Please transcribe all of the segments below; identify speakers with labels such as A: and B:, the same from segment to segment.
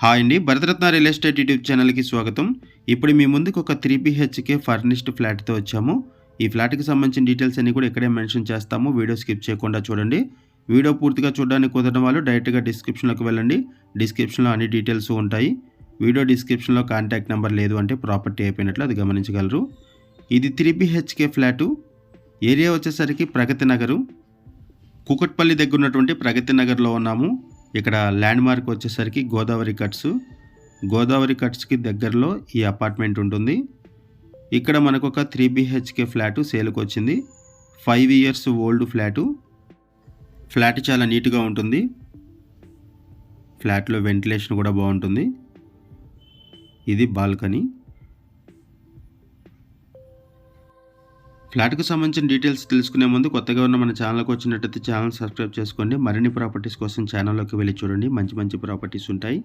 A: Hi అండి, Bharat Ratna real estate YouTube ఛానల్కి స్వాగతం. ఇప్పుడు మీ ముందుకు ఒక 3 BHK ఫర్నిష్డ్ ఫ్లాట్తో వచ్చాము. ఈ ఫ్లాట్కి సంబంధించిన డీటెయిల్స్ అన్ని కూడా ఇక్కడే మెన్షన్ చేస్తాము. వీడియో స్కిప్ చేయకుండా చూడండి. వీడియో పూర్తిగా చూడడానికి కుదరని వాళ్ళు డైరెక్ట్గా డిస్క్రిప్షన్లోకి వెళ్ళండి. డిస్క్రిప్షన్లో అన్ని డీటెయిల్స్ ఉంటాయి. వీడియో డిస్క్రిప్షన్లో కాంటాక్ట్ నెంబర్ లేదు అంటే ప్రాపర్టీ అయిపోయినట్లు అది గమనించగలరు. ఇది 3 BHK ఫ్లాటు. ఏరియా వచ్చేసరికి ప్రగతి నగరు, కూకట్పల్లి దగ్గర ఉన్నటువంటి ప్రగతి నగర్లో ఉన్నాము. ఇక్కడ ల్యాండ్ మార్క్ వచ్చేసరికి గోదావరి కట్స్కి దగ్గరలో ఈ అపార్ట్మెంట్ ఉంటుంది. ఇక్కడ మనకు ఒక 3 BHK ఫ్లాటు సేల్కి వచ్చింది. 5 years ఓల్డ్ ఫ్లాటు. ఫ్లాట్ చాలా నీట్గా ఉంటుంది. ఫ్లాట్లో వెంటిలేషన్ కూడా బాగుంటుంది. ఇది బాల్కనీ. ఫ్లాట్కు సంబంధించిన డీటెయిల్స్ తెలుసుకునే ముందు కొత్తగా ఉన్న మన ఛానల్కి వచ్చినట్టయితే ఛానల్ సబ్స్క్రైబ్ చేసుకోండి. మరిన్ని ప్రాపర్టీస్ కోసం ఛానల్లోకి వెళ్ళి చూడండి. మంచి ప్రాపర్టీస్ ఉంటాయి.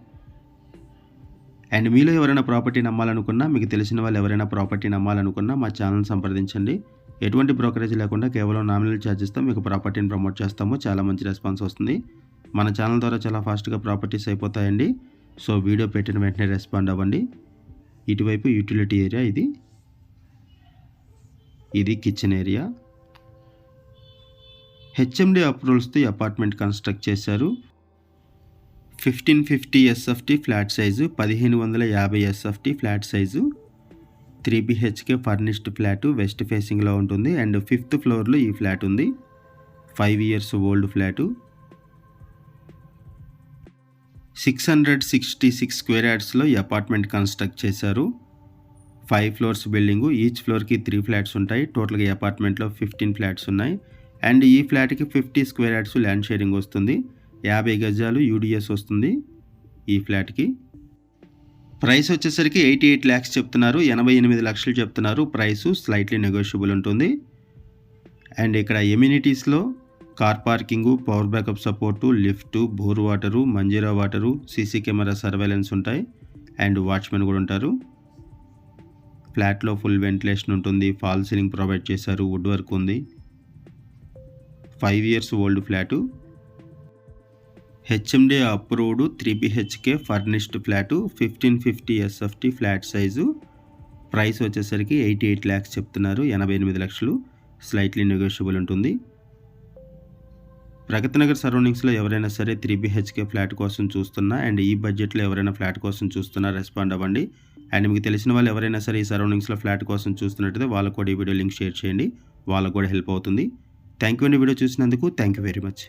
A: అండ్ మీలో ఎవరైనా ప్రాపర్టీ నమ్మాలనుకున్నా, మీకు తెలిసిన వాళ్ళు ఎవరైనా ప్రాపర్టీ నమ్మాలనుకున్నా మా ఛానల్ సంప్రదించండి. ఎటువంటి బ్రోకరేజ్ లేకుండా కేవలం నామినల్ ఛార్జెస్తో మీకు ప్రాపర్టీని ప్రమోట్ చేస్తాము. చాలా మంచి రెస్పాన్స్ వస్తుంది. మన ఛానల్ ద్వారా చాలా ఫాస్ట్గా ప్రాపర్టీస్ అయిపోతాయండి. సో వీడియో పెట్టిన వెంటనే రెస్పాండ్ అవ్వండి. ఇటువైపు యూటిలిటీ ఏరియా, ఇది కిచెన్ ఏరియా. HMD అప్రూవల్స్తో ఈ అపార్ట్మెంట్ కన్స్ట్రక్ట్ చేశారు. 1550 SFT flat size, 1550 SFT flat size, 3 BHK furnished flat, west ఫేసింగ్లో ఉంటుంది. అండ్ 5th ఫ్లోర్లో ఈ ఫ్లాట్ ఉంది. 5 years ఓల్డ్ ఫ్లాటు. 666 స్క్వేర్ యార్డ్స్లో ఈ అపార్ట్మెంట్ కన్స్ట్రక్ట్ చేశారు. 5 floors బిల్డింగు. ఈచ్ ఫ్లోర్కి 3 ఫ్లాట్స్ ఉంటాయి. టోటల్గా ఈ అపార్ట్మెంట్లో 15 ఫ్లాట్స్ ఉన్నాయి. అండ్ ఈ ఫ్లాట్కి 50 స్క్వేర్ యార్డ్స్ ల్యాండ్ షేరింగ్ వస్తుంది. 50 గజాలు UDS వస్తుంది ఈ ఫ్లాట్కి. ప్రైస్ వచ్చేసరికి 88 lakhs చెప్తున్నారు. 88 లక్షలు చెప్తున్నారు. ప్రైసు స్లైట్లీ నెగోషియబుల్ ఉంటుంది. అండ్ ఇక్కడ ఎమ్యూనిటీస్లో car parking, power backup support, lift, bore water, Manjeera water, CC camera surveillance ఉంటాయి. అండ్ వాచ్మెన్ కూడా ఉంటారు. ఫ్లాట్లో ఫుల్ వెంటిలేషన్ ఉంటుంది. ఫాల్ సీలింగ్ ప్రొవైడ్ చేశారు. వుడ్ వర్క్ ఉంది. 5 years old flat. HMD approved 3 BHK furnished flat, 1550 SFT flat size. Price వచ్చేసరికి 88 lakhs చెప్తున్నారు. 88 లక్షలు. స్లైట్లీ నెగోషియబుల్ ఉంటుంది. ప్రగతి నగర్ సరౌండింగ్స్లో ఎవరైనా సరే 3 BHK ఫ్లాట్ కోసం చూస్తున్నా అండ్ ఈ బడ్జెట్లో ఎవరైనా ఫ్లాట్ కోసం చూస్తున్నా రెస్పాండ్ అవ్వండి. అండ్ మీకు తెలిసిన వాళ్ళు ఎవరైనా సరే ఈ సరౌండింగ్స్లో ఫ్లాట్ కోసం చూస్తున్నట్టయితే వాళ్ళకు కూడా ఈ వీడియో లింక్ షేర్ చేయండి. వాళ్ళకు కూడా హెల్ప్ అవుతుంది. థ్యాంక్ యూ అండి వీడియో చూసినందుకు. Thank you very much.